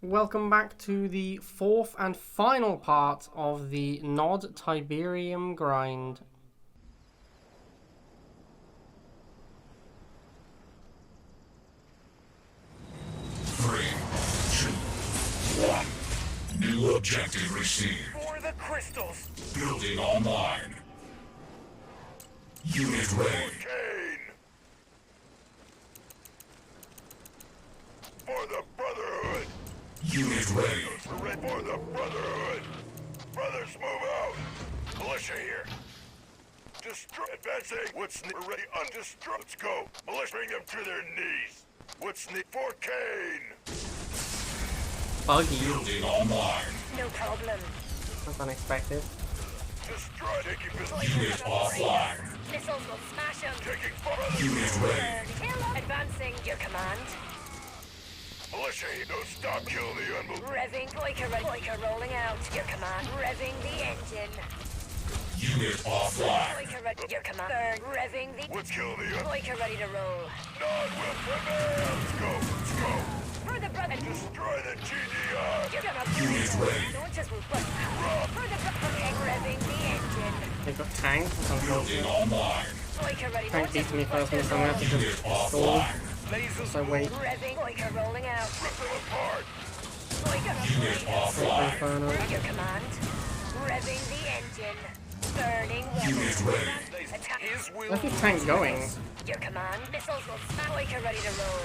Welcome back to the fourth and final part of the Nod Tiberium grind. Three, two, one. New objective received. For the crystals. Building online. Unit ready. Kane. For the Brotherhood. Unit ready. We're ready for the Brotherhood. Brothers, move out. Militia here. Destroy. Advancing. What's we're ready? Undestroy. Let's go. Militia, bring them to their knees. What's need for Kane? Buggy. Building online. No problem. That's unexpected. Destroy. Taking position. Unit offline. Missiles will smash them. Taking fire. Unit ready. Advancing your command. Militia here. No stop. Kill the unmoved. Revving. Boiker rolling out. Your command. Revving the engine. Unit offline. Boiker ready. Your command. Burn. Revving the. Let's kill the unmoved. Boiker ready to roll. Nod will prevail. Let's go. Let's go. For the brother. Destroy the GDR. You're gonna Unit ready. launchers will bust. For the brother. Revving the engine. They've got tanks. That's Building unfortunate. online. Boiker ready. Tank beats me first, so I'm gonna have to Unit just stall. offline. So wait. Revving. Boiker rolling out. Rip them apart. Boiker Unit offline. Inferno. your command. Revving the engine. Burning Unit weapons. ready. Attack. His will. Where's this tank going? Your command. Missiles will smash. Boiker ready to roll.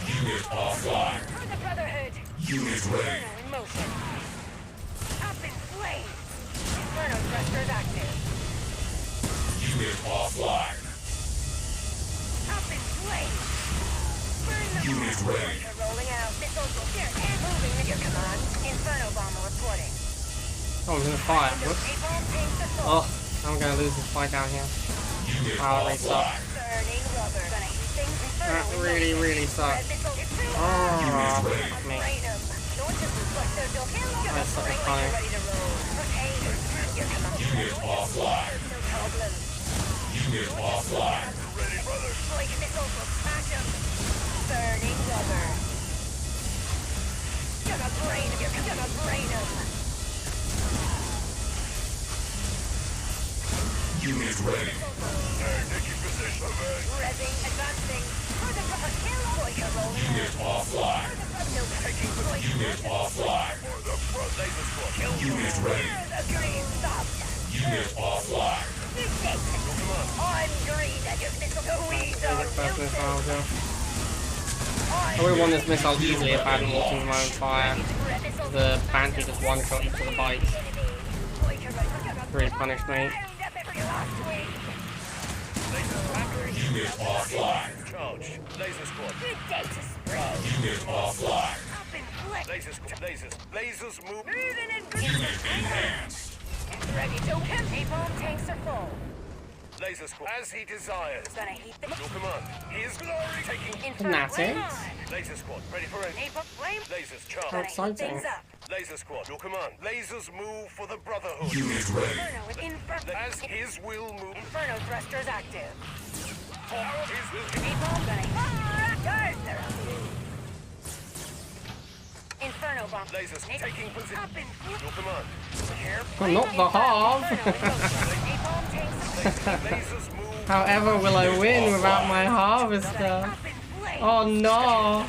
Unit offline. For the Brotherhood. Unit ready. Inferno in motion. Up in flames. Inferno thrusters active. Unit offline. Up in flames. Burn the Unit ready. Boiker rolling out. Missiles will tear and moving with your command. Inferno bomber reporting. Oh, I'm gonna fire. Whoops. Napalm tanks are full. Oh, I'm gonna lose this fight down here. Unit Wow, that really sucks. offline. Burning rubber. Gonna heat things. Inferno That in really, motion. really sucks. Red missiles. Oh, fuck me. Brain 'em. Launchers will flush their door. That's so Bring funny. ready to roll. Okay. Your command. Unit offline. No problem. Unit offline. Ready, brothers. Boy, missiles will smash 'em. Burning rubber. Gonna brain 'em. You're gonna brain 'em. Unit ready. Hey, taking position. Revving, advancing. For the kill. Boy, rolling Unit offline. No taking. Boy, Unit offline. For the front. Laser squad. Kill Unit ready. the green stop. Unit offline. I'm green and your missile. We Favorite first missile, don't. so. I would have won this missile easily if I hadn't walked into my own fire. The Banshee just one-shot each of the bites. Really punished me. Unit offline. Charge. Laser squad. Good day to spread. Unit offline. Up in flex. Laser squad. Lasers. Lasers move. Moving in good Unit enhanced. ready to hit. Napalm tanks are full. Laser squad. As he desires. Gonna heat the Your command. His glory. Taking. Inferno. That's Flame it? on. Laser squad. Ready for aim. Napalm flame. Lasers. How Charge. Gonna heat exciting. things up. Laser squad. Your command. Lasers move for the Brotherhood. Unit ready. Inferno with As his will move. Inferno thrusters active. His will. Napalm gonna heat. Gardner. Inferno bomb. Lasers. Taking position. Up in Your command. here. Well, not the half. Napalm tanks Lasers move. However, will I win without my harvester? up in flames. Oh no!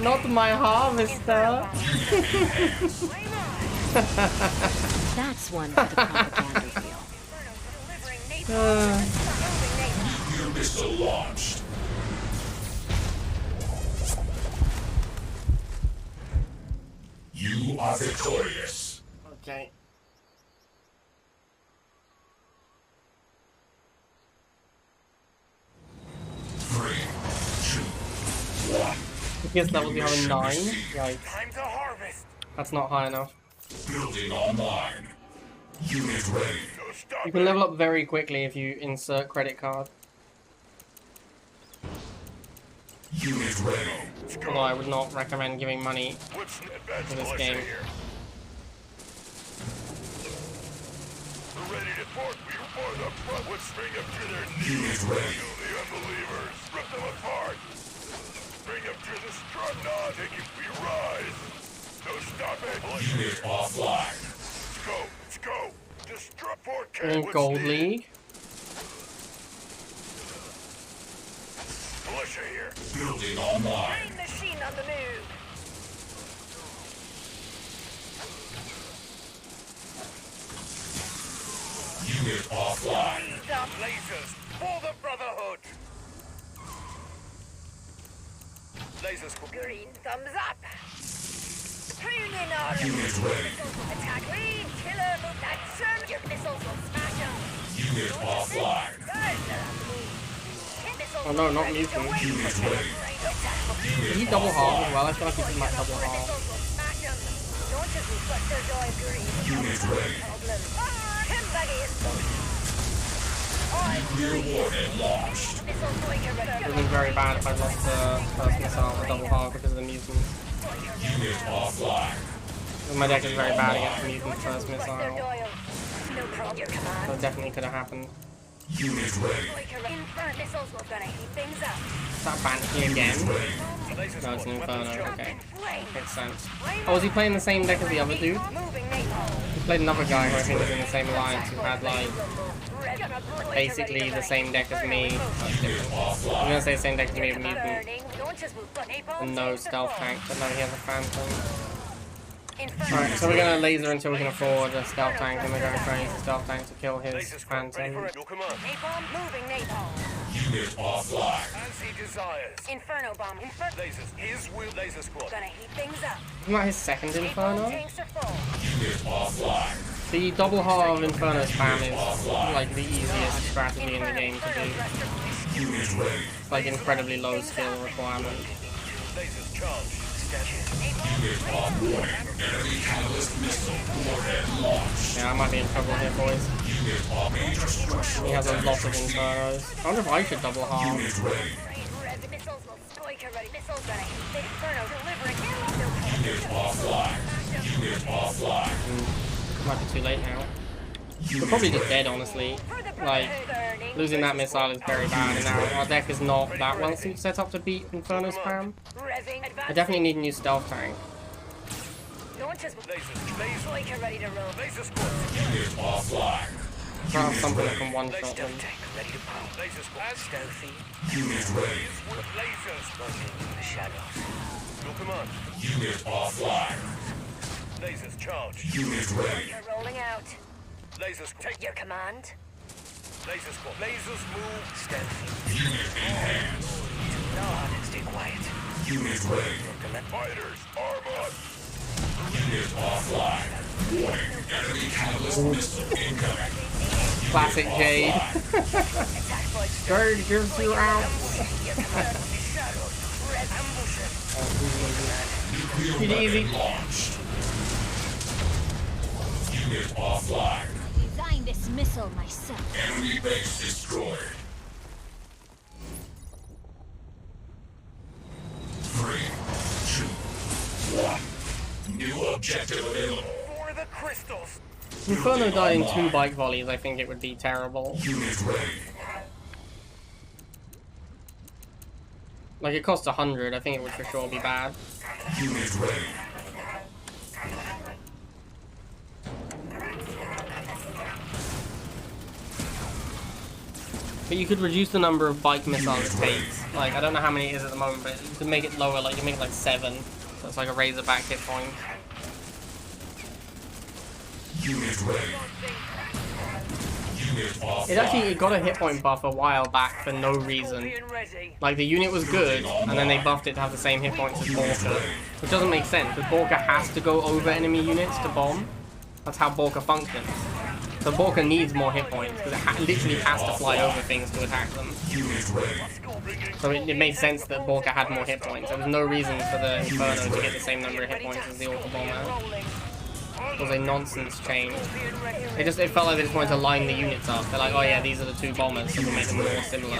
Not my harvester! Flame on. That's one for the propaganda reel. Inferno delivering napalm. Uh, Moving napalm. Nuclear missile launched. You are victorious. okay. Three, two, one. Guess that was the other 9. Yikes. Time to harvest. That's not high enough. Building online. Unit ready. No stop. You can level up very quickly if you insert credit card. Unit ready. Although I would not recommend giving money. What's advanced For this militia game. here? We're ready to port. We're for the front. Let's bring them to their knees. Unit ready. Kill the unbelievers. Rip them apart. Bring them to the Dreadnought, taking we rise. No stopping. Unit offline. Let's go. Let's go. Destroy 4K. In What's Gold needed? League. Militia here. Building online. Main machine on the move. Unit offline. Stop lasers for the Brotherhood. Lasers for Green thumbs up. Bring in our Unit ready. attack. Green killer move. Action. Your missiles will smash them. Unit offline. Oh no, not mutant. Unit ready. Did he double half as well? I feel like he did my double half. Unit ready. Nuclear warhead launched. It would have been very bad if I lost the first missile or double half because of the mutant. Unit offline. My deck is very bad against mutant first missile. No problem, your So command. it definitely could have happened. Unit ready. Inferno missiles were gonna heat things up. Is that Banshee again? Ready. No, it's an Inferno, okay. Flame. Makes sense. Oh, was he playing the same deck as the other dude? Moving napalm. He played another guy who I think was in the same alliance who had like basically the same deck as me. That's different. I'm gonna say the same deck as me with mutant and no stealth tank, but no, he has a phantom. Alright, so we're gonna laser until we can afford a stealth tank, and we're gonna try and use the stealth tank to kill his phantom. Your command. Napalm, moving napalm. Unit offline. As he desires. Inferno bomb. Lasers. His will. Laser squad. Gonna heat things up. Isn't that his second Napalm Inferno? tanks are full. Unit offline. The double half Inferno spam is like the easiest strategy in the game to do. Unit ready. It's like incredibly low skill requirement. Lasers charged. Unit offline. Enemy catalyst missile warhead launched. Yeah, I might be in trouble here, boys. Unit off major structural He has a lot of damage. Infernos. I wonder if I should double half. Unit ready. Missiles will Stoiker ready. Missiles gonna heat the Inferno delivering. Unit offline. Unit offline. Might be too late now. We're probably just dead, honestly. Like, losing that missile is very bad, and now our deck is not that well set up to beat Inferno spam. I definitely need a new stealth tank. Lasers. Lasers. Stoiker ready to roll. Laser squad. Unit offline. Try have something that can one-shot them. Ready to pound. Laser squad. Stealthy. Unit ready. Lasers. Working in the shadows. Your command. Unit offline. Lasers charged. Unit ready. They're rolling out. Lasers squad. Take Your command. Laser squad. Lasers move. Stealthy. Unit enhanced. Nod. Stay quiet. Unit ready. Fighters. Arm up. Unit offline. Warning. Enemy catalyst missile incoming. Classic Jade. Attack flight. Jade gives you out. Your command will be shadowed. Red ambush. Nuclear Easy. weapon launched. Unit offline. Designed this missile myself. Enemy base destroyed. 3, 2, 1. New objective available. For the crystals. Inferno died in 2 bike volleys, I think it would be terrible. Unit ready. Like, it costs 100, I think it would for sure be bad. Unit ready. But you could reduce the number of bike missiles it takes. Like, I don't know how many it is at the moment, but you could make it lower, like, you can make it like 7. So it's like a Razorback hit point. Unit ready. Unit offline. It got a hit point buff a while back for no reason. Being ready. Like, the unit was good, and then they buffed it to have the same hit points as Borka. Which doesn't make sense, because Borka has to go over enemy units to bomb. That's how Borka functions. So Borka needs more hit points, because it literally has to fly over things to attack them. Unit ready. So it made sense that Borka had more hit points. There was no reason for the Inferno to get the same number of hit points as the Orca Bomber. Rolling. It was a nonsense change. It felt like they just wanted to line the units up. They're like, oh yeah, these are the 2 bombers, so we'll make them more similar.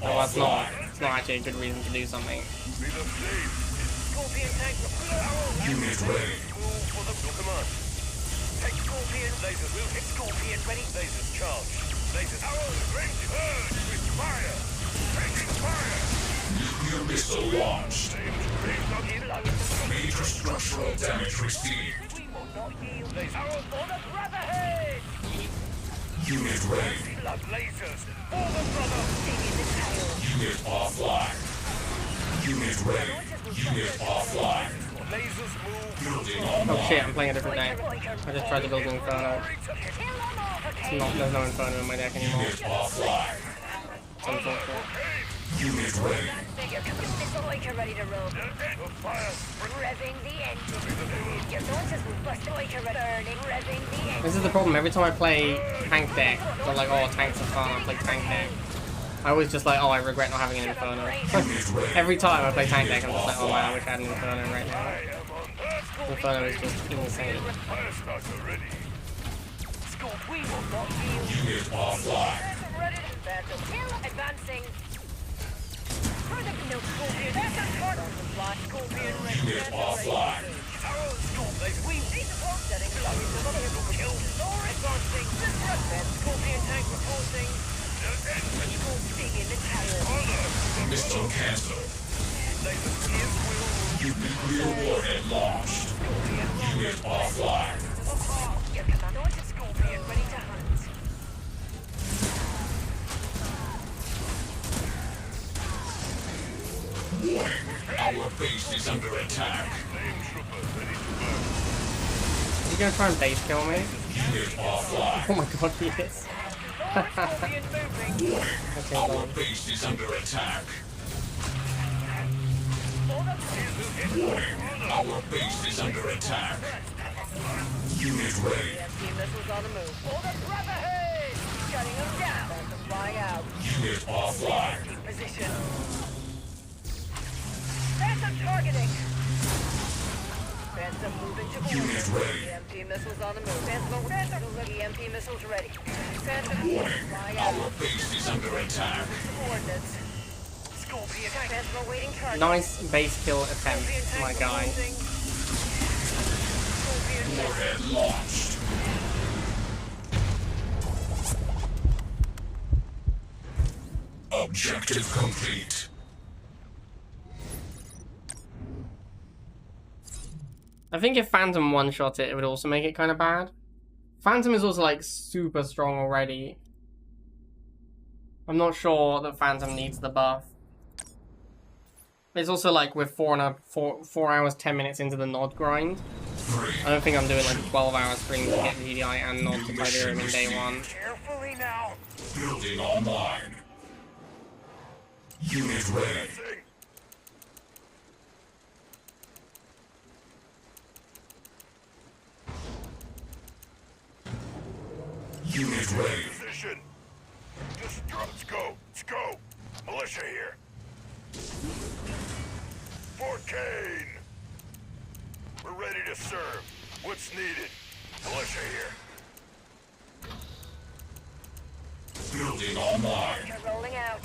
No, that's not. It's not actually a good reason to do something. Scorpion tank. Unit ready. Move for the your command. Take Scorpion. Lasers will hit Scorpion. Ready. Lasers charged. Lasers. Arrows ready. With fire. Taking fire. Nuclear missile launched. Aimed. Structural damage received. We will not yield. Arrow for the Brotherhood! Unit ready. Blood lasers for the brother! Sting in the tail. Unit offline. Unit ready. Unit offline. Lasers move. Building Oh online. shit, I'm playing a different deck. I just tried to build an Inferno. There's no Inferno in my deck anymore. Unit offline. It's unfortunate. Unit ready. Missile Oiker ready to roll. Revving the engine. Your launchers will bust Oiker burning. Revving the engine. This is the problem. Every time I play tank deck, they're like, oh, tanks are fun. I play tank deck. I always just like, oh, I regret not having an Inferno. Every time I play tank deck, I'm just like, oh man, I wish I had an Inferno right now. Inferno is just insane. We will not yield. Unit offline. Ready to battle. Advancing. Further no Scorpion. Scorpion ready. Unit offline. Arrow Scorpion. We need support setting. Kill. Or advancing. Scorpion tank reporting. Sting in the tower. Mission cancelled. Nuclear warhead launched. Unit offline. Your command order Scorpion ready to hunt. Warning. Our base is under attack. Is he gonna try and base kill me? Unit offline. Oh my god, he is. Scorpion moving. Okay, Our well, base is under attack. Warning. Our base is under attack. Unit ready. EMP missiles on the move. For the Brotherhood! Shutting them down. Phantom flying out. Unit offline. Keep position. Phantom targeting. Phantom moving to Unit order. ready. EMP missiles on the move. Phantom EMP missiles ready. Phantom Warning. flying out. Our base is under attack. Coordinates. Scorpion. Phantom awaiting target. nice base kill attempt, Scorpion my tank guy. reporting. Scorpion Warhead launched. Objective complete. I think if Phantom one-shot it, it would also make it kind of bad. Phantom is also like super strong already. I'm not sure that Phantom needs the buff. It's also like we're 4 hours 10 minutes into the Nod grind. 3. I don't think I'm doing like a 12-hour stream to get GDI and Nod to Tiberium in day 1. Carefully now. Building online. Unit ready. Unit ready. Position. Let's go. Let's go. Militia here. Fort Kane. We're ready to serve. What's needed? Militia here. Building online. You're rolling out.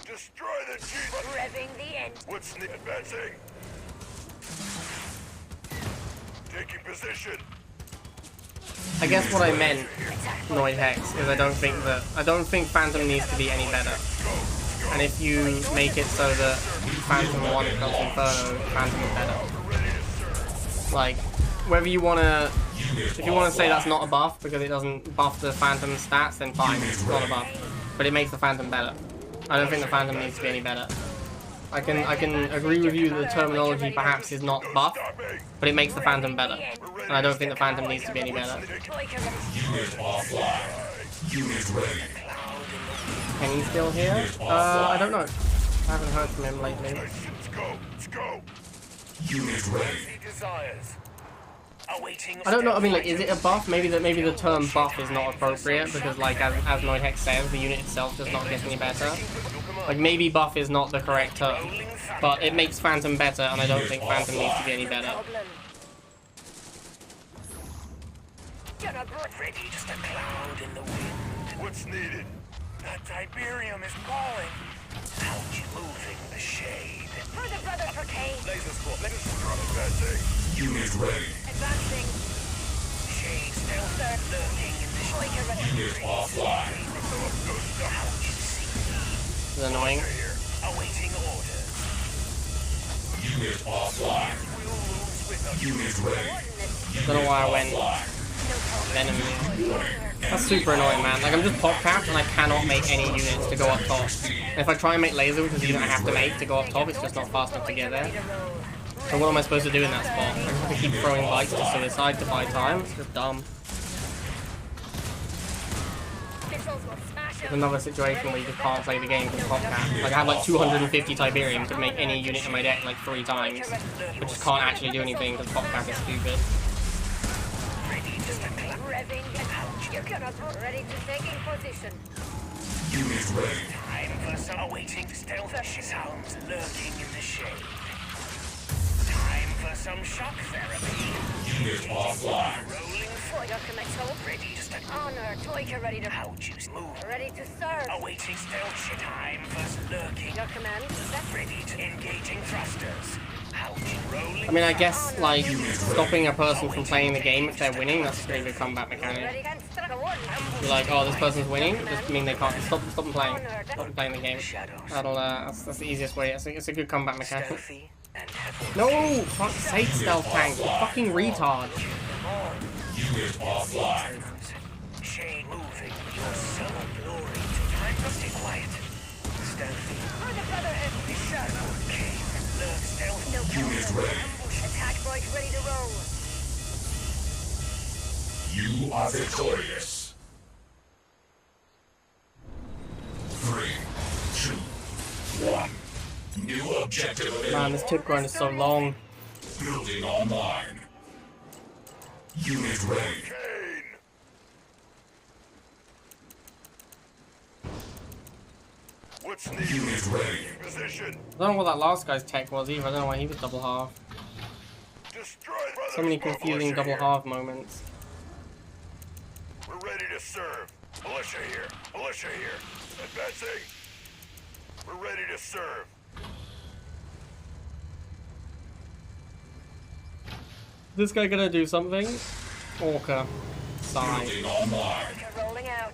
Destroy the Jeep. Revving the end. What's needed? Advancing. Taking position. I guess what I meant, Noid Hex, is I don't think Phantom needs to be any better. And if you make it so that Phantom 1 shots Inferno, Phantom is better. Like, whether you wanna, if you wanna say that's not a buff because it doesn't buff the Phantom stats, then fine, it's not a buff. But it makes the Phantom better. I don't think the Phantom needs to be any better. I can agree with you that the terminology perhaps is not buff, but it makes the Phantom better. And I don't think the Phantom needs to be any better. Unit offline. Unit ready. And he's still here? I don't know. I haven't heard from him lately. Let's go. Let's go. Unit ready. Desires. Awaiting. I don't know, I mean, like, is it a buff? Maybe the term buff is not appropriate, because, like, as Noid Hex says, the unit itself does not get any better. Like, maybe buff is not the correct term, but it makes Phantom better, and I don't think Phantom needs to be any better. Ready, just a cloud in the wind. What's needed? That tiberium is falling. Ouch, moving the shade. For the brother for Kane. Laser squad. Let's drop advancing. Unit ready. Advancing. Shade still there. Lurking in the shade. Unit offline. Ouch, This is annoying. awaiting orders. Unit offline. Unit ready. Don't know why I went Venom. That's super annoying, man. Like, I'm just pop capped and I cannot make any units to go up top. And if I try and make laser, which is the unit I have to make to go up top, it's just not fast enough to get there. So what am I supposed to do in that spot? I just have to keep throwing lights to suicide to buy time. It's just dumb. It's another situation where you just can't play the game because pop cap. Like, I have like 250 tiberium to make any unit in my deck like 3 times. But just can't actually do anything because pop cap is stupid. Ready to taking position. Unit ready. Time for some awaiting stealth sounds lurking in the shade. Time for some shock therapy. Unit offline. Rolling for Documental. ready to Honor. Toika ready to how juice move. ready to serve. Awaiting stealth. Time for lurking. Your command. Set. Ready to engaging thrusters. How rolling. I mean, I guess, like, stopping a person from playing the game if they're winning, that's a pretty good combat mechanic. Ready against go on. You're like, oh, this person's winning, it just mean they can't stop them playing. Stop them playing the game. That'll, that's the easiest way. It's a good combat mechanic. Stealthy and heavy. No! Fuck's sake, stealth tank. You fucking retard. Unit offline. Shade moving. Your summer glory to time to stay quiet. Stealthy. For the brotherhood. The shadow came. Lurk stealth. No Unit counter. ready. Attack bike ready to roll. You are victorious. 3, 2, 1. New objective Man, available. this tip grind is so long. Building online. Unit ready. Kane! What's needed? Unit ready. Position. I don't know what that last guy's tech was either. I don't know why he was double half. Destroy So many brothers. confusing Militia double here. half moments. We're ready to serve. Militia here. Militia here. Advancing. We're ready to serve. This guy gonna do something? Orca. Sigh. Building online. You're rolling out.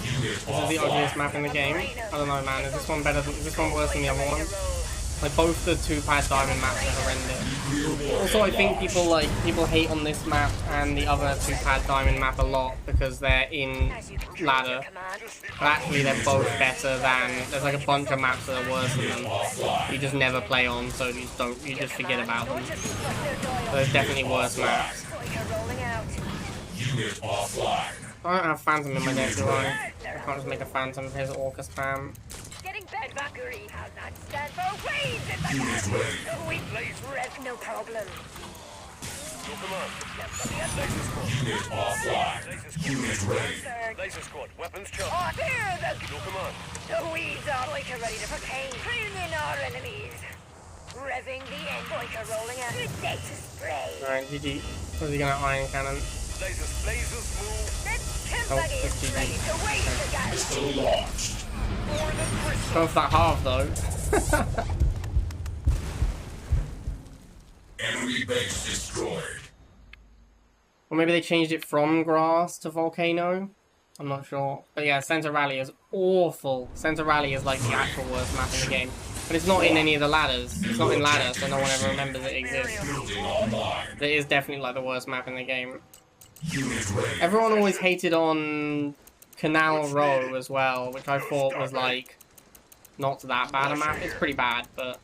Unit This is the ugliest offline. map in the game. I don't know, man. Is this one better than? Is this one worse than the other one? Like, both the 2-pad diamond maps are horrendous. Also, I think people hate on this map and the other 2-pad diamond map a lot because they're in ladder. Command. But actually, they're both better than. There's like a bunch of maps that are worse than them. You just never play on, so you just forget about them. So there's definitely worse maps. You're rolling out. Unit offline. I don't have Phantom in my deck, do I? I can't just make a Phantom. Here's Orca spam. Getting bed Valkyrie. How's that stand for waves in the Unit ready. we place red. No problem. Your command. Unit offline. Unit ready. Laser squad. Weapons charged. Oh, here the Your command. weeds are like ready to cocaine. Clean in our enemies. Revving the end. Boyka rolling out. Good day to spray. Alright, GG. What's he gonna Iron Cannon? Lasers move. Let's Oh, Kempaggy that's is GG. ready to wave the gun. Missile launched. For the crystal. Go for that half though. Enemy base destroyed. Or maybe they changed it from grass to volcano. I'm not sure. But yeah, Center Rally is awful. Center Rally is like the actual worst map in the game. But it's not in any of the ladders. It's not in ladder, so no one ever remembers it exists. Building online. It is definitely like the worst map in the game. Unit ready. Everyone always hated on Canal Row as well, which I thought was like not that bad a map. It's pretty bad, but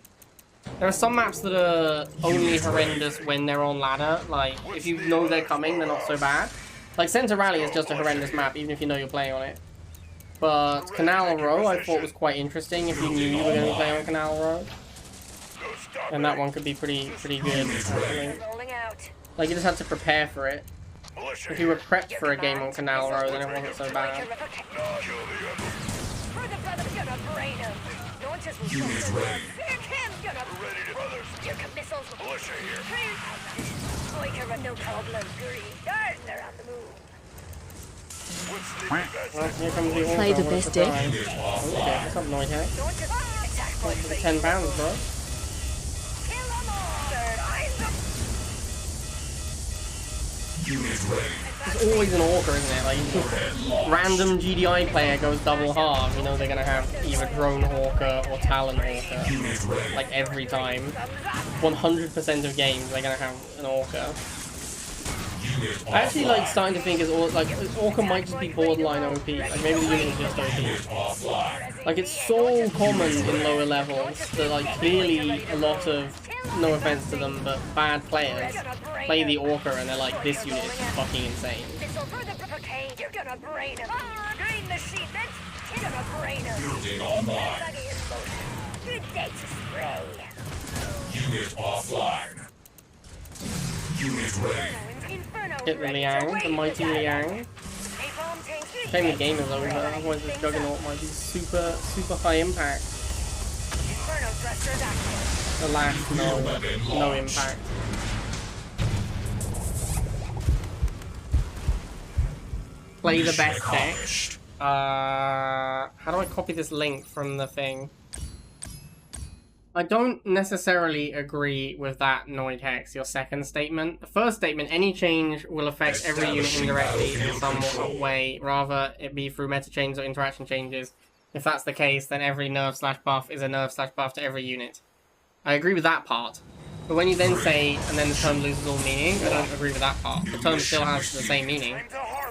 there are some maps that are only horrendous when they're on ladder. Like, if you know they're coming, they're not so bad. Like, Center Rally is just a horrendous map, even if you know you're playing on it. But Canal Row I thought was quite interesting if you knew you were going to be playing on Canal Row. No stop. And that one could be pretty good, actually. Rolling out. Like, you just had to prepare for it. Militia If you were here. prepped for a game on Canal Row, then it wasn't so bad. Kill the enemy. For the brother, gonna brain him. Launches will Unit ready. Here, Kim, gonna We're ready to brothers. your missiles. Militia here. Boyka, no problem. Green. Darn, they're on the move. What's the Well, advancing? here comes the Play Orca. the What a best deck. surprise. Unit Okay, offline. what's up, Noitek? Launches. Attack point, For the please. 10 pounds, bro. Kill them all. Third, I'm the Unit ready. It's always an Orca, isn't it? Like, random GDI player goes double half, you know they're gonna have either Drone Orca or Talon Orca. Like, every time. 100% of games, they're gonna have an Orca. I actually like starting to think Orca might just be borderline OP. Like maybe the unit is just OP. Like it's so common in lower levels that like clearly a lot of, no offense to them, but bad players play the Orca and they're like, this unit is fucking insane. Building online. Unit offline. Unit ready. Hit the Liang, the mighty Liang. Shame the game is over, otherwise this Juggernaut might be super high impact. Alas, no impact. Play the best deck. How do I copy this link from the thing? I don't necessarily agree with that, Noid Hex, your second statement. The first statement, any change will affect every unit indirectly in some way, rather it be through meta changes or interaction changes. If that's the case, then every nerf/buff is a nerf/buff to every unit. I agree with that part. But when you then say, and then the term loses all meaning, I don't agree with that part. The term still has the same meaning.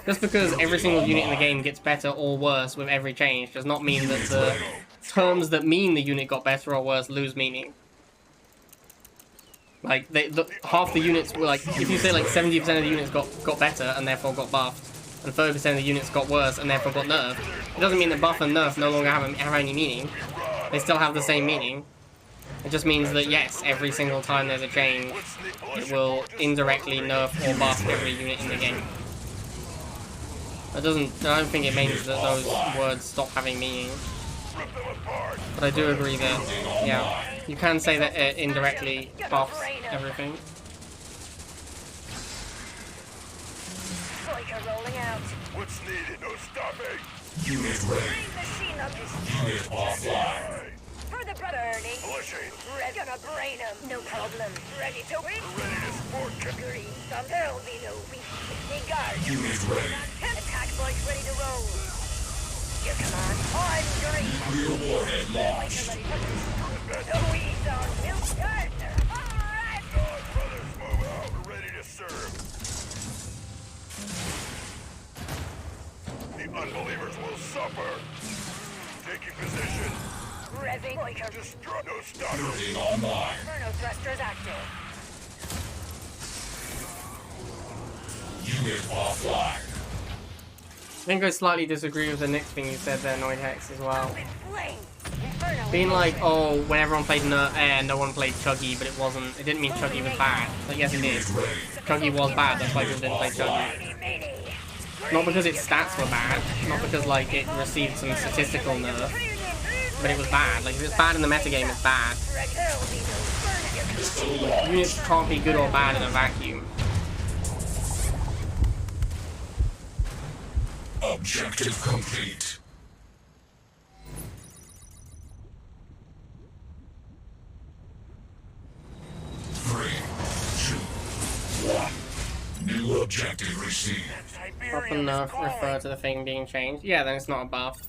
Just because every single unit in the game gets better or worse with every change does not mean that the terms that mean the unit got better or worse lose meaning. Like, half the units were like, if you say like 70% of the units got better and therefore got buffed, and 30% of the units got worse and therefore got nerfed, it doesn't mean that buff and nerf no longer have any meaning. They still have the same meaning. It just means that yes, every single time there's a change, it will indirectly nerf or buff every unit in the game. I don't think it means that those words stop having meaning. But I do agree that, yeah, you can say that it indirectly buffs everything. What's needed? No stopping. Unit ready. Unit offline. Further burning. Militia. Gonna brain him. No problem. Ready to win. Ready to support. Green. There'll be no weakness. Guard. Unit ready. Attack bikes ready to roll. Your command. I'm green. Real warhead launched. No ease on milk gardener. Alright. Brothers, move out. We're ready to serve. The unbelievers will suffer. Taking position. Revving. Boyker. Destroy. No stopping. Building online. Inferno thrusters active. Unit offline. I think I slightly disagree with the next thing you said there, Noid Hex, as well. Flame. Inferno. Being like, oh, when everyone played Air, no one played Chuggy, but it didn't mean Chuggy was bad. Like, yes it did. Chuggy was bad, that's why people didn't play Chuggy. Not because its stats were bad, not because, like, it received some statistical nerf, but it was bad. Like, if it's bad in the metagame, it's bad. Units can't be good or bad in a vacuum. Objective complete. Three, two, one. New objective received. Buff and nerf refer to the thing being changed. Yeah, then it's not a buff.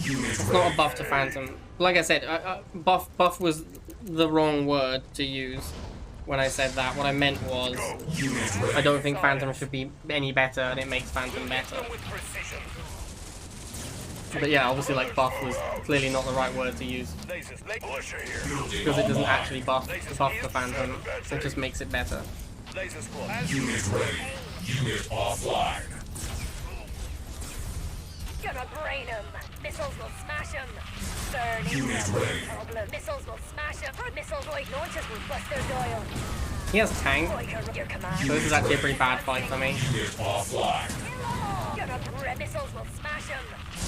Unit It's not a buff to Phantom. Like I said, buff was the wrong word to use when I said that. What I meant was, I don't think Phantom should be any better, and it makes Phantom better. But yeah, obviously, like, buff was clearly not the right word to use, because it doesn't actually buff the Phantom. It just makes it better. Unit ready. Unit offline. Gonna brain him. Missiles will smash him. Burning. Unit ready. Problem. Missiles will smash him. Missiles like launchers will bust their dial. He has tank, Boyker, your command. so this is actually a pretty bad fight for me. Unit offline. Missiles will smash him.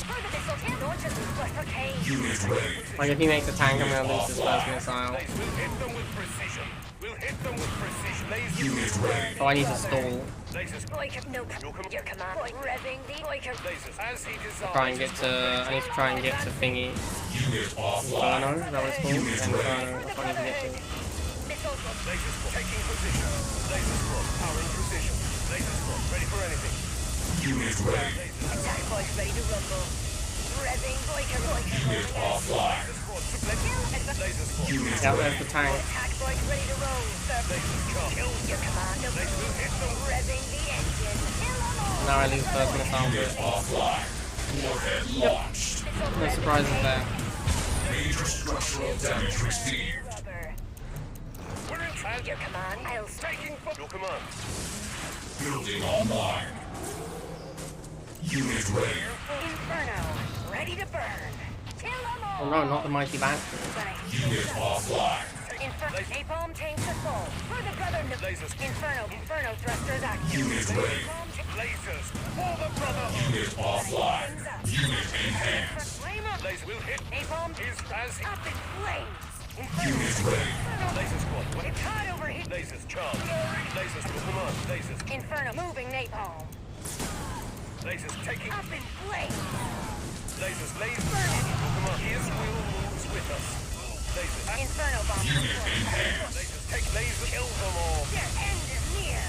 Further missiles hit launchers will bust for Kane. Unit ready. Like, if he makes a tank, I'm gonna lose this first missile. We'll hit them with precision. We'll hit them with precision. Unit ready. So I need to stall. Boyker, no, your command. Revving the Boyker. As he desires. I need to try and get to thingy. Unit offline. Inferno, is that what it's called? Inferno, that's what I need to get to. Missiles will Taking position. Laser squad powering precision. Laser squad, ready for anything. Unit ready. Attack boys ready to rumble. Revving Boyka Unit rolling out. offline. Laser squad. Unit Yeah, there's ready. the tank. Attack boys ready to roll. Laser charge. Kill your commando. Revving the engine. Kill them all. Now I lose first missile to Unit it. offline. Warhead launched. No surprises there. Major structural damage received. Rubber. We're in charge. Your command. I'll Taking for your command. Building online. Unit ready. Inferno. Ready to burn. Kill them all. Oh no, not the mighty bastard. Unit offline. Napalm tanks are full. For the brother. Lasers. Inferno thrusters active. Unit ready. Lasers. For the brother. Unit offline. Unit enhanced. Flame up. Laser will hit. Napalm Is as up in flames. Unit ready. Laser squad. It's hot over here. Lasers charge. Lasers to command. Lasers. Inferno moving napalm. Lasers taking. Up in flames. Lasers. Lasers. To command. His will moves with us. Lasers. Inferno bomb. Lasers take lasers. Kill them all. Their end is near.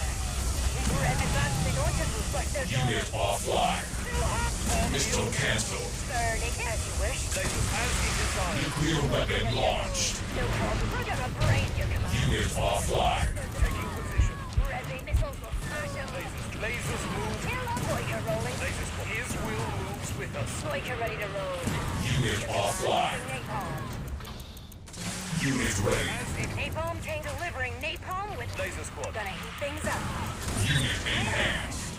Red advancing launches will flush their Unit offline. Missile cancelled. burning as you wish. Lasers as he desires. Nuclear weapon launched. No problem. We're gonna brain your command. Unit offline. Taking position. Resi missiles will smash them. Lasers move. Kill a Boyka rolling. Lasers. His will moves with us. Boyka ready to roll. Unit offline. Napalm. Unit ready. Napalm tank delivering napalm with Laser squad. gonna heat things up. Unit enhanced.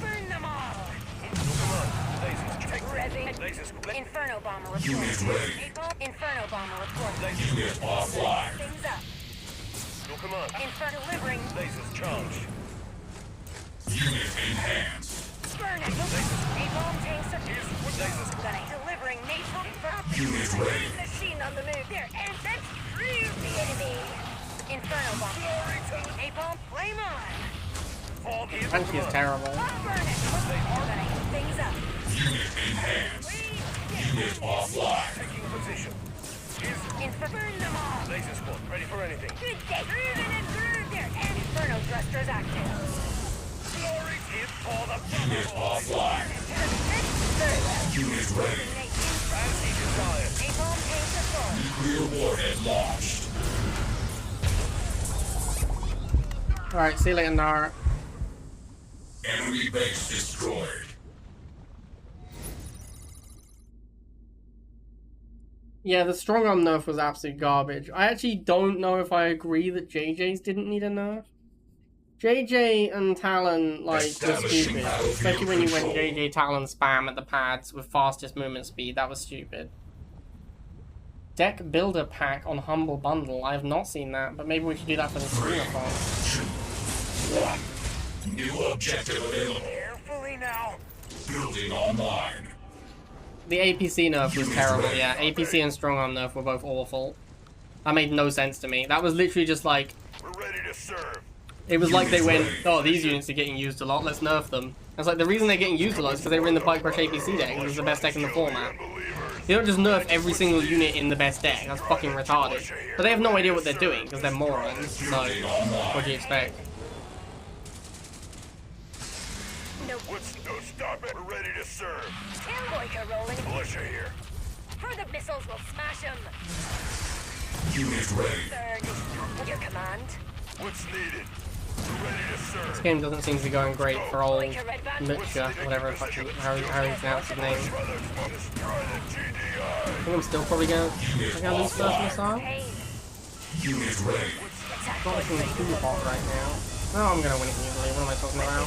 Burn them all. Your command. Lasers. Take. Resi. Lasers. Inferno bomber Unit report. ready. Napalm. Inferno bomber report. Lasers. Unit offline. Things up. Your command. Inferno delivering. Lasers charge. Unit enhanced. Burn it. Napalm tanks are Lasers. gonna delivering napalm for Unit ready. machine on the move. There, and that's through the enemy. Inferno bomb. Napalm, flame on. Form his And she's terrible. Burn it. Gonna heat things up. Unit enhanced. Unit offline. taking position. Burn them all. Laser squad. Ready for anything. Good day. Driven and through there. And Inferno thrusters active. Glory is for the Unit offline. Very well. Unit ready. as he desires. Napalm tanks are full. Nuclear warhead launched. Alright, see you later, Nara. Enemy base destroyed. Yeah, the strong arm nerf was absolute garbage. I actually don't know if I agree that JJ's didn't need a nerf. JJ and Talon, like, were Establishing stupid. battlefield Especially when you went control. JJ Talon spam at the pads with fastest movement speed. That was stupid. Deck Builder Pack on Humble Bundle. I have not seen that, but maybe we should do that for the streamer phone. 1. New objective available. Carefully now. Building online. The APC nerf was terrible, yeah. APC and strong arm nerf were both awful. That made no sense to me. That was literally just like... We're ready to serve. It was like they went, oh, these units are getting used a lot, let's nerf them. It's like, the reason they're getting used a lot is because they were in the Pike Brush APC deck, which is the best deck in the format. You don't just nerf every single unit in the best deck, that's fucking retarded. But they have no idea what they're doing, because they're morons, so what do you expect? No No, stop it. We're ready to serve. kill Boyka rolling. Militia here. For the missiles will smash them. Unit ready. Burn. Your command. What's needed? We're ready to serve. This game doesn't seem to be going great for old Boyka red band. Mitcha, whatever fucking, how he pronounced his name. Brothers, destroy the GDI. I think I'm still probably gonna lose first missile. Pain. Unit ready. Attack Not looking too hot right now. No, I'm gonna win it easily. What am I talking about?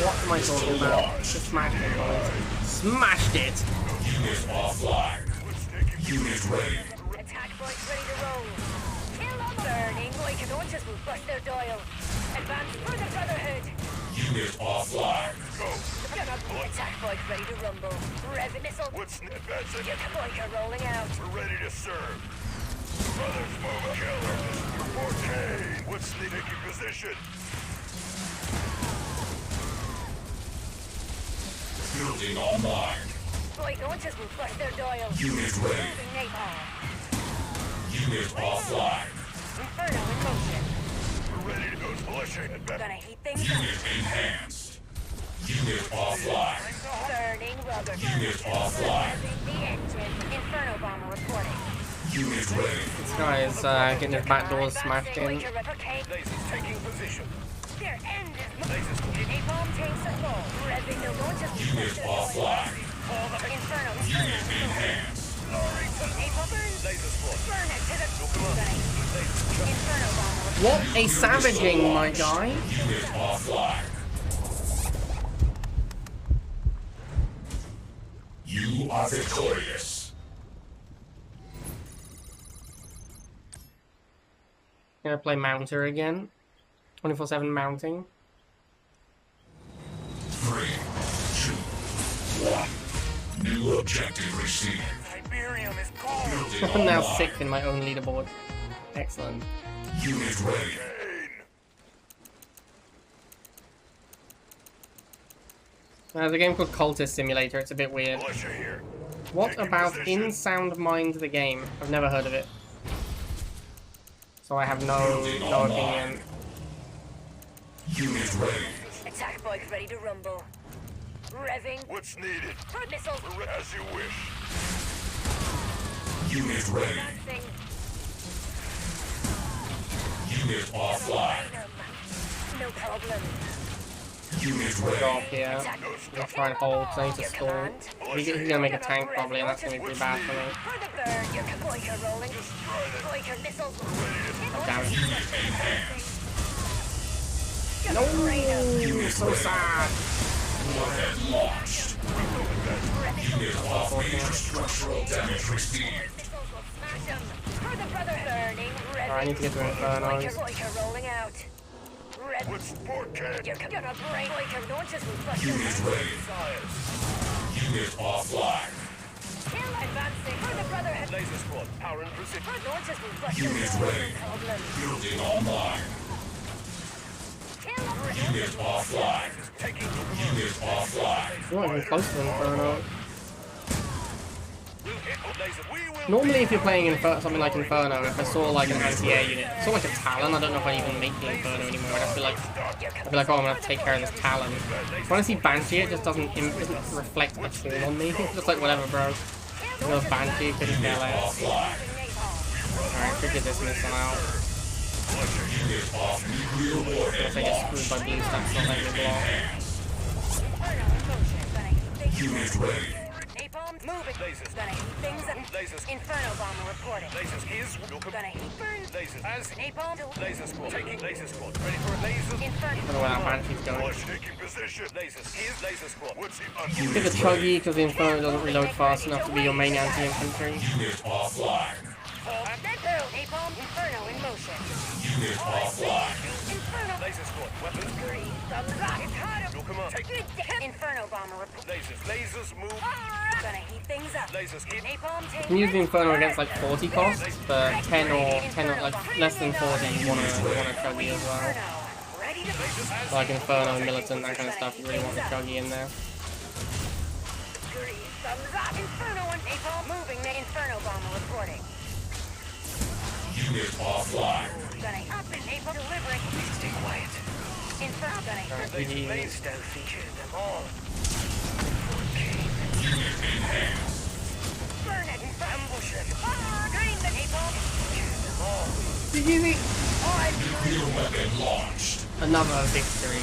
What am I talking about? Just smashed it, boys. Smashed it! Unit offline. Unit ready. Attack boys ready to roll. Kill them. Burning Boyka launches will bust their dial. Advance for the Brotherhood. Unit offline. Attack boys ready to rumble. Rev missile. What's advancing? Your Boyka rolling out. We're ready to serve. Brothers, move up. Killer. Forte. What's the taking position? Building online. Boyka launches will bust their dial. Unit ready. Moving napalm. Unit offline. Inferno in motion. We're ready to go. Militia advance. Gonna heat things up. Unit enhanced. Unit offline. Burning rubber. Unit offline. The engine. Inferno bomber reporting. Unit ready. This guy is getting his back doors smashed in. Lasers taking position. Their end is Lasers napalm tanks are full. Revving the launches. Unit offline. Inferno. Unit enhanced. Napalm burn. laser squad. Burn it to the Inferno bomber. What a savaging, my guy! Unit offline. You are victorious. Gonna play Mounter again. 24/7 mounting. 3, 2, 1. New objective received. Tiberium is cold. Building I'm now online. 6th in my own leaderboard. Excellent. Unit ready. There's a game called Cultist Simulator. It's a bit weird. Militia here. What Taking about position. In Sound Mind the game? I've never heard of it. So I have no opinion. Unit ready. Attack bike ready to rumble. Revving. What's needed? Missiles. We're as you wish. Unit ready. Advancing. Unit offline. No problem. Unit Go ready. off here. No I'll stuff. try and hold, so I need to Your stall. command. He's gonna make a tank probably, and that's gonna be pretty bad for me. For the bird, your Boyka rolling. Boyka missiles. Damn it. Unit enhanced. No! So sad! Warhead launched. Unit offline. Structural damage received. Missiles will smash them. For the brother burning. Alright, I need to get to Infernos. Boyka rolling out. Red. What's sport can? You're gonna break. Boyka launches will flush them. Unit ready. Unit offline. Kill advancing. For the brotherhood. Laser squad. Power and precision. For launches will flush them. Unit ready. No problem. Building online. Kill. Unit offline. Taking Unit offline. You're not even close to Inferno. We'll hit laser. We will. Normally if you're playing something like Inferno, if I saw like an anti-air unit, I saw like a Talon, I don't know if I'd even make the Inferno anymore. I'd feel like, oh, I'm gonna have to take care of this Talon. When I see Banshee, it just doesn't reflect at all on me. It's just like, whatever, bro. You know, Banshee, couldn't care less. Alright, figured this missile out. Unit off. Nuclear I warhead guess I get launched. screwed by Blue Stacks not letting me block. Unit ready. Napalm moving. Lasers. Gonna heat things up. Lasers. Inferno bomber reporting. Lasers is. Gonna heat burn. Lasers as. Napalm. Laser squad. Taking laser squad. Ready for a lasers. I don't know Inferno. where that Banshee's going. Militia taking position. Lasers is. Laser squad. What's the Bit of chuggy because the Inferno doesn't reload fast enough to be your main anti-infantry. Unit offline. Napalm. Inferno in motion. Unit offline. Inferno. Laser squad. Weapons. Green. It's hard. Your command. Take Inferno bomber report. lasers. Lasers move. Gonna heat things up. Lasers hit. Napalm You tank. can use the Inferno against like 40 costs, but 10 or like less than 40 you wanna chuggy as well. Inferno. Ready to Lasers as. Like Inferno, Militant, that kind of stuff, you really want the chuggy in there. green. Inferno and Napalm moving. The Inferno bomber reporting. Unit offline. Gonna up and Napalm delivering. Stay quiet. Inferno gonna Alright, Laser. GG. Laser featured them all. Unit enhanced. burn it. Ambush it. Green the Napalm. GG. Nuclear weapon launched. Another victory.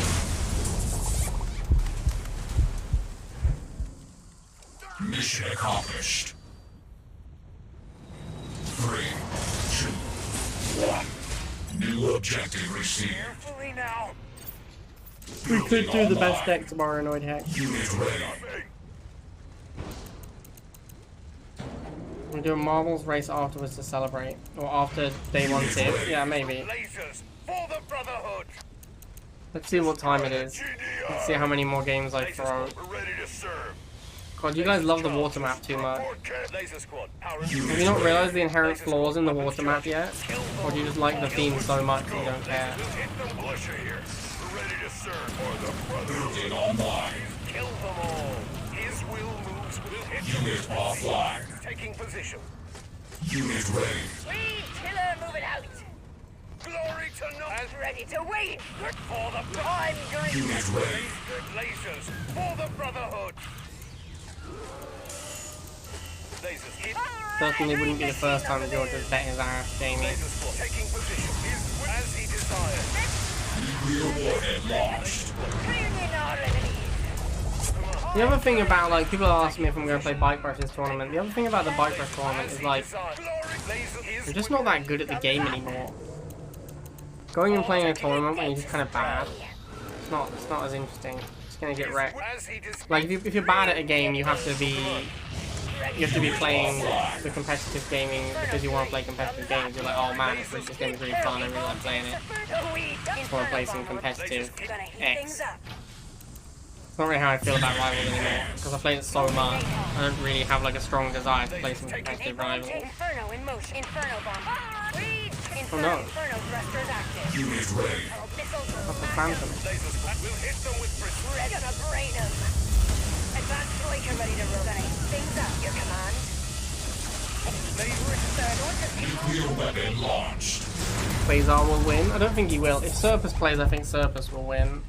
Mission accomplished. 3, 2, 1. New objective received. Carefully now. We could do the best Online. deck tomorrow, Annoyed Heck. Unit ready. We'll do a marbles race afterwards to celebrate. Or after day 1 tip. Yeah, maybe. Lasers for the Brotherhood. Let's see what time it is. Let's see how many more games I throw. We're ready to serve. God, you guys love the water map too much. Sport can. Laser squad. Power and Have you not realized the inherent flaws in the water map yet? Or do you just like the theme so much you don't care? Hit the militia here. We're ready to serve for the brotherhood. Building online. kill them all. His will moves will hit them. Unit offline. Taking position. Unit ready. Sweet killer moving out. Glory to not As ready to wait. for the prime green. Unit ready. Lasers for the Brotherhood. Lasers hit. Certainly wouldn't be the first time George has bet his ass, Jamie. Lasers for taking position as he desired. Nuclear warhead launched. Bring in our enemies. The other thing about, like, people ask me if I'm going to play Bike Rush this tournament. The other thing about the Bike Rush tournament is, like, I'm just not that good at the game anymore. Going and playing a tournament when you're just kind of bad, it's not as interesting. It's going to get wrecked. Like, if you're bad at a game, you have to be playing the competitive gaming because you want to play competitive games. You're like, oh man, this game is really fun, I really like playing it. I just want to play some competitive X. It's not really how I feel about Rivals anymore, because I play it so much, I don't really have like a strong desire to play some competitive Rivals. Inferno in motion. Inferno bomb. Oh no. Inferno thrusters active. Unit ready. What's the Phantom? We'll hit them with precision. Gonna brain them. Advanced Troika ready to roll. Gonna heat things up. Your command. Nuclear weapon launched. Quasar will win? I don't think he will. If Serpus plays, I think Serpus will win.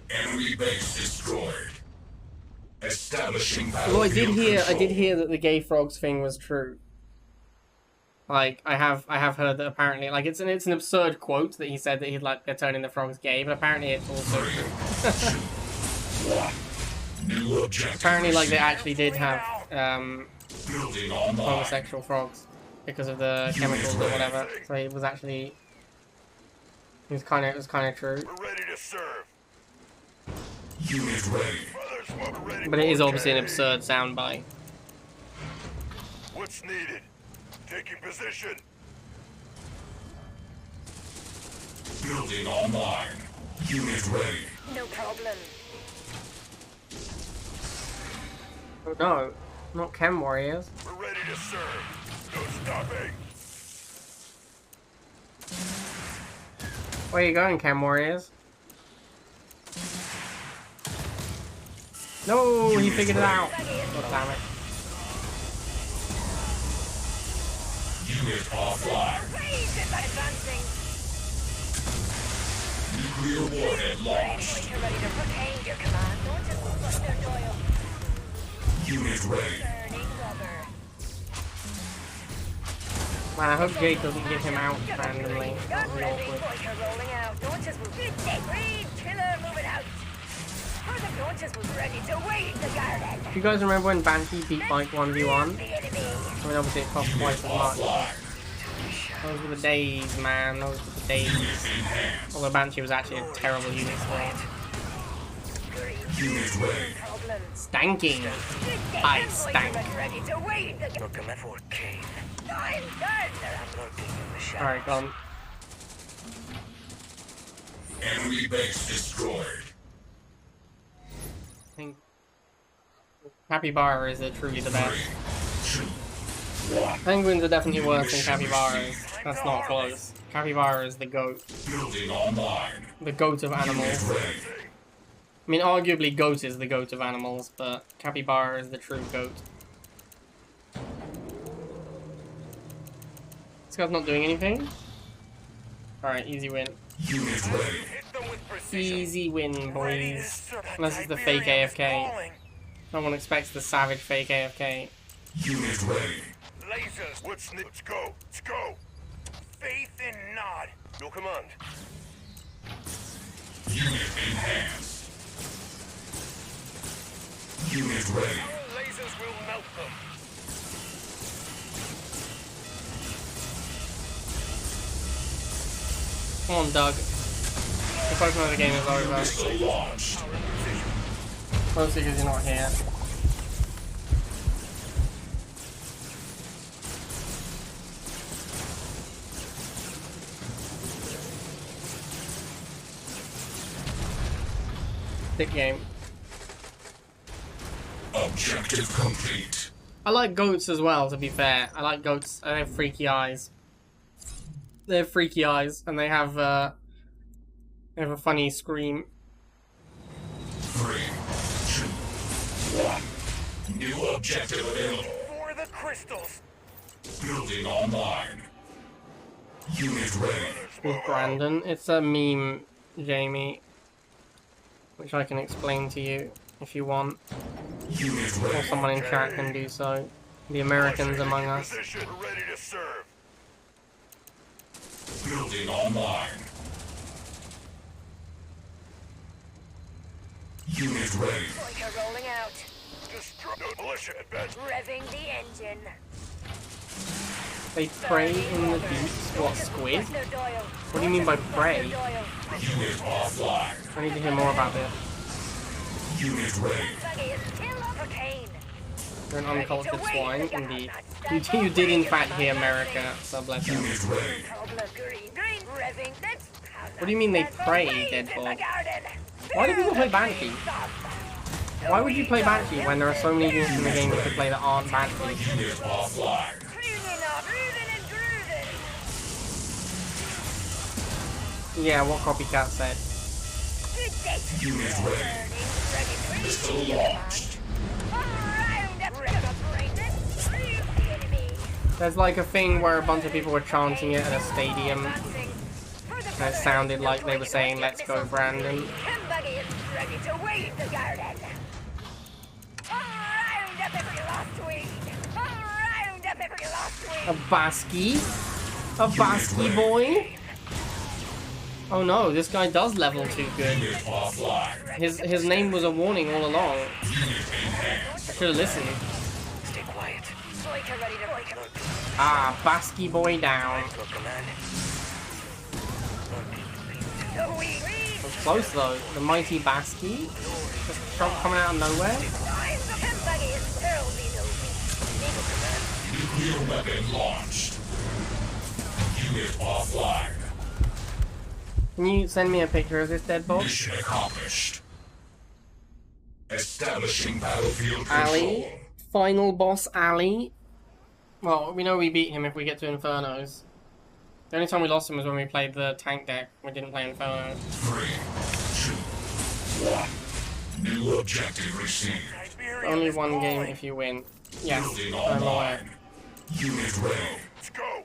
Enemy base destroyed. Establishing battlefield Although I did control. hear that the gay frogs thing was true. Like I have heard that apparently, like it's an absurd quote that he said that he'd like they're turning the frogs gay, but apparently it's also true. New objective. Apparently, like they received. actually did have Building online. homosexual frogs because of the chemicals or whatever. So it was actually it was kind of true. We're ready to serve. Unit ready. Brother Smoke ready. But it is for obviously an game. absurd soundbite. What's needed? Taking position. Building online. Unit ready. No problem. Oh no, not Chem Warriors. We're ready to serve. No stopping. Where are you going, Chem Warriors? No, he figured it out. God damn it. Unit offline. Advancing. Nuclear warhead launched. Troika ready to proclaim your command. Don't just bust their Doyle. Unit ready. Burning rubber. Man, I hope Jake doesn't give him out randomly. That would be Gun-ready awkward. Troika rolling out. Launches will be Green killer moving out. The launches was ready to wait the garden. Do you guys remember when Banshee beat Bike 1v1? The enemy. I mean, obviously it cost twice as much. Offline. Those were the days, man. Those were the days. Although Banshee was actually a terrible unit still. Unit ready. Problem. Stanking. I stank. Ready to wait the Looking for Kane. I'm done. I'm lurking in the shadows. Alright, gone. Enemy base destroyed. I think Capybara is truly the best. 3, 2, 1. Penguins are definitely worse than capybaras. That's not close. Capybara is the goat. Building online. The goat of Unit animals. ready. I mean, arguably goat is the goat of animals, but capybara is the true goat. This guy's not doing anything? Alright, easy win. Unit ready. Hit them with precision. Easy win, Ready to boys. serve. Unless it's the fake Tiberium is AFK. calling. No one expects the savage fake AFK. Unit ready. Lasers. What's needed? Let's go. Let's go. Faith in Nod. Your command. Unit enhanced. Unit ready. Our lasers will melt them. Come on, Doug. The Pokemon of the game is over. Missile launched. Mostly because you're not here. Thick game. Objective complete. I like goats as well, to be fair. I like goats. They have freaky eyes. They have freaky eyes, and they have a funny scream. 3, 2, 1. New objective available. For the crystals. Building online. Unit ready. With Brandon. It's a meme, Jamie, which I can explain to you if you want, Unit or ready. someone in chat can do so. The Americans among us. Position. We're ready to serve. Building online. Unit ready. Boiker rolling out. Destroy. No militia advance. Revving the engine. They prey in the deeps. What, squid? What do you mean by prey? Unit offline. I need to hear more about this. Unit ready. You're an uncultured swine, indeed. You did in fact hear America, so bless you. Unit ready. What do you mean they prey, Deadpool? Why do people play Banshee? Why would you play Banshee when there are so many units in the game you could play that aren't Banshee? Unit offline. Yeah, what Copycat said. Unit ready. Missile launched. There's like a thing where a bunch of people were chanting it at a stadium, and it sounded like they were saying, "Let's go, Brandon." A Basky? A Basky boy? Oh no, this guy does level too good. Unit offline. His name was a warning all along. I should have listened. Stay quiet. Ah, Basky boy down. It was close though. The mighty Basky? Just coming out of nowhere? Nuclear weapon launched. Unit offline. Can you send me a picture of this dead bug? Mission accomplished. Establishing battlefield Ali. control. Final boss Ali. Well, we know we beat him if we get to Infernos. The only time we lost him was when we played the tank deck. We didn't play Inferno. 3, 2, 1. New objective received. Only one game if you win. Yes, Building I'm aware. online. Unit ready. Let's go.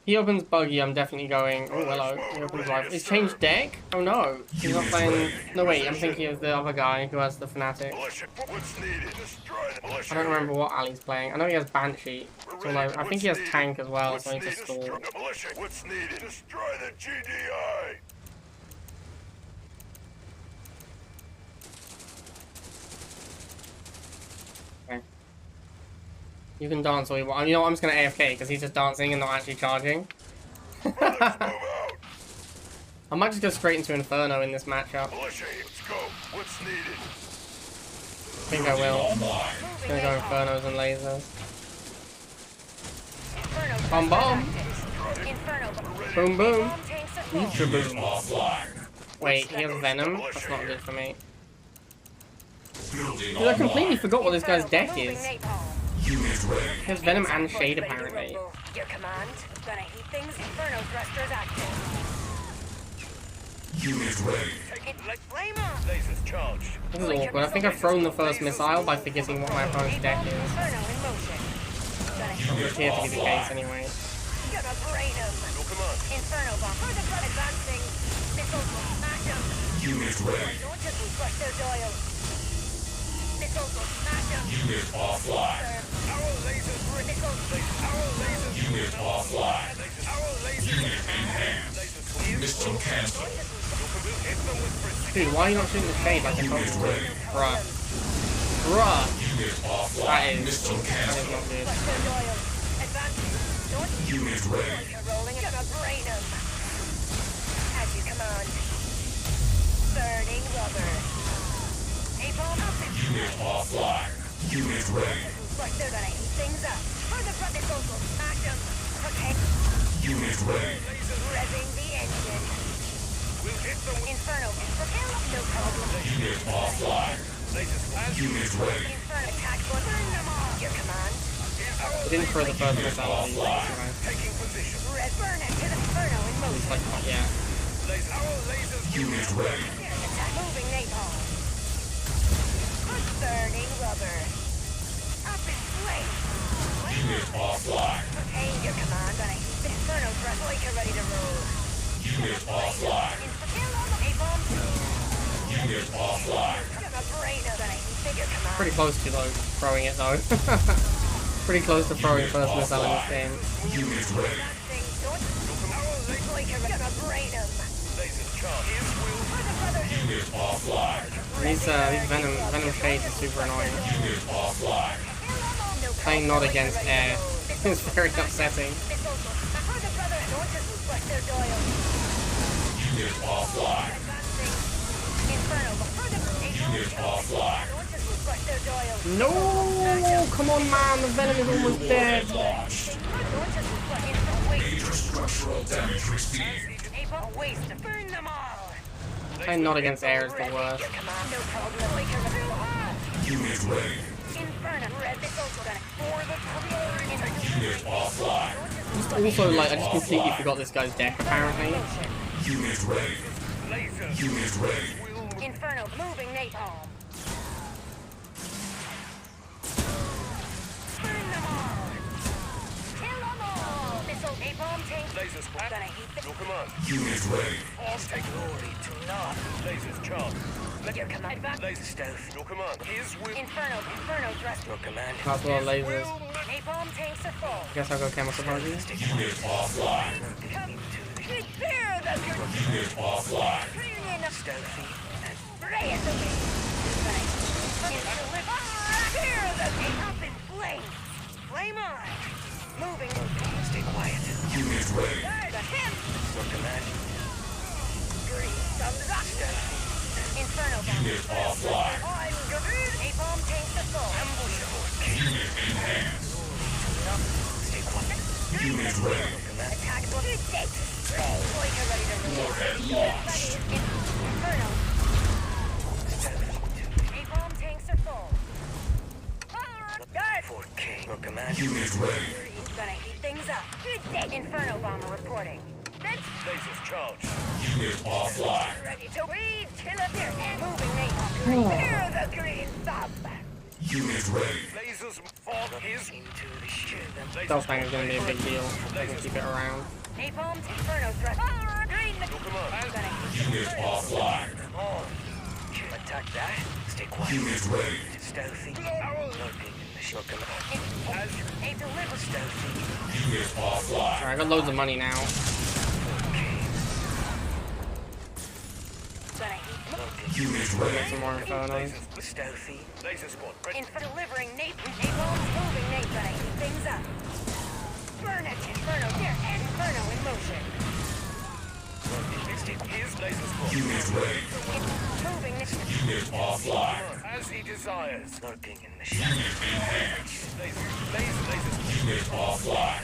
He opens buggy, I'm definitely going. Oh, hello. He opens rifle. He's changed deck? Oh no. He's not playing. No, wait, I'm thinking of the other guy who has the Fnatic. Militia. What's needed? Destroy the militia. I don't remember what Ali's playing. I know he has Banshee. Although I think he has tank as well, so I need to stall. Militia. What's needed? Destroy the GDI. Okay. You can dance all you want. You know what? I'm just gonna AFK because he's just dancing and not actually charging. Move out. I might just go straight into Inferno in this matchup. Militia. Let's go. What's needed? I think I will. Online. I'm gonna go Infernos and lasers. Bomb bomb! Boom boom! Ultra boom! Offline. Wait, he has Venom? That's not good for me. Building Dude, I completely online. forgot what this guy's deck is. Unit ready. He has Venom and Shade apparently. Your command. Gonna heat things. Inferno thrusters active. Unit ready. Take it like flamer. Lasers charged. This is awkward. I think I've thrown the first missile by forgetting what my opponent's deck is. Inferno in motion. Gonna heat It appears to be the case anyway. Gonna brain him. Your command. Inferno bomb. Further front advancing. Missiles will smash him. Unit ready. Launchers will crush their dial. Missiles will smash him. Unit offline. Arrow lasers. Missiles Arrow lasers. Unit offline. Arrow lasers. Unit in hand. Lasers. Missile cancelled. Hit them with precision. Dude, why are you not shooting the Shade like I told you to? Bruh. Bruh! Unit offline. That is Missile not cancelled. good. crush their dial. Advancing. Launch. Unit ready. You're rolling. Gonna brain him. As you command. Burning rubber. Napalm up. Unit offline. Unit ready. Like they're gonna heat things up. Further front missiles will smash them. Protect. Unit ready. Revving the engine. We'll hit them with Inferno. Propel. No problem. Unit offline. lasers. As Unit ready. Inferno attack button. Burn them all. Your command. I didn't throw the first missile at these guys. taking position. Red burn it to the Inferno in It's motion. like, yeah. Lasers. Arrow lasers. Unit ready. Attack moving napalm. Burning rubber. Up in flames. Unit offline. Retain your command on a heat. Inferno Like ready to roll. Unit offline. A-bomb. Unit offline. Gonna brain him. Gonna figure command. Pretty close to though, throwing it though. Pretty close to throwing first missile in this game. Unit ready. Like gonna brain him. Unit offline. These venom shades are super annoying. Unit offline. Playing not against air is very upsetting. Unit offline. Unit offline. No! Come on, man! The venom is almost dead. Launched. Major structural damage received. Burn them all. Playing not against air is the worst. No problem. Unit ready. Inferno. Red missiles gonna for the Unit offline. Also, like, I just completely forgot this guy's deck, apparently. Unit ready. Unit ready. Inferno moving napalm. Burn them all. Kill them all. Missile napalm tank. Lasers Gonna heat the Unit ready. Take glory to not. Lasers charged. your command back. Laser stealth. Your command. His will. Inferno thrust. Your command. That's a lot of lasers. Napalm tanks are full. Guess I'll go chemical party. Unit offline. Prepare the Unit offline. Stealthy. Spray it away. Prepare the up in flames. Flame on. Moving. Stay quiet. Unit ready. The him. Your command. Green. Some rock. Inferno bomb. Unit offline. I'm good. Napalm tanks are full. Ambush. Unit enhanced. Stay quiet. Unit ready. Attack. Good day. Like ready to roll. Warhead launched. Inferno. Napalm tanks are full. Guard. 4K. Your command. Unit ready. Gonna heat things up. Good day. Inferno bomber reporting. That's Lasers charged. Unit offline. ready to read. Kill up there. Moving napalm. Prepare the green thumb. Unit ready. Lasers fall his into the ship. Stealth tank is going to be a big deal. I can keep it around. Napalm. Inferno thrust. Green. Your command. Gonna heat Unit offline. On. Attack that. Stay quiet. Unit ready. Stealthy. Lurking in the ship. Your command. a deliver. Stealthy. Unit offline. Alright, I got loads of money now. 4K. Gonna heat. Unit ready. Get some more infernos. Stealthy. Laser squad. Delivering napalm. Moving Nate. Gonna heat things up. Burn it. Inferno there. Inferno in motion. His laser squad. Unit ready. Moving Nate. Unit offline. As he desires. Lurking in the ship. Unit enhanced. Laser squad. Unit offline.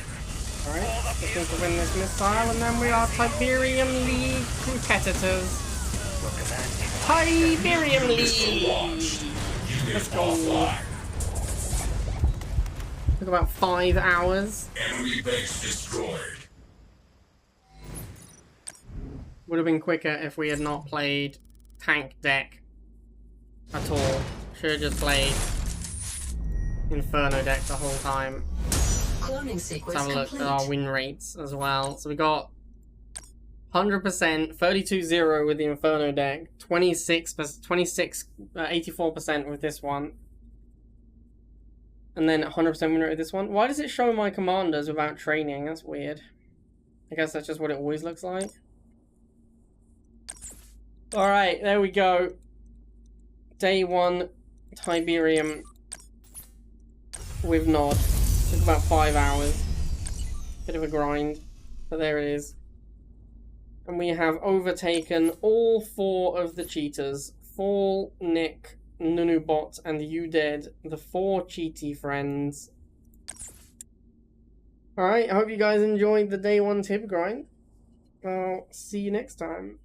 Alright, just need to win this missile, and then we are Tiberium League competitors. Your command. Tiberium League! Unit go. offline. Took about 5 hours. Enemy base destroyed. Would have been quicker if we had not played tank deck at all. Should have just played Inferno deck the whole time. Cloning Let's sequence have a look complete. at our win rates as well. So we got 100%, 32-0 with the Inferno deck, 84% with this one, and then 100% win rate with this one. Why does it show my commanders without training? That's weird. I guess that's just what it always looks like. Alright, there we go. Day 1, Tiberium with Nod. Took about 5 hours. Bit of a grind, but there it is. And we have overtaken all 4 of the cheaters. Fall, Nick, Nunubot, and Udead, the 4 cheaty friends. Alright, I hope you guys enjoyed the day 1 tip grind. I'll see you next time.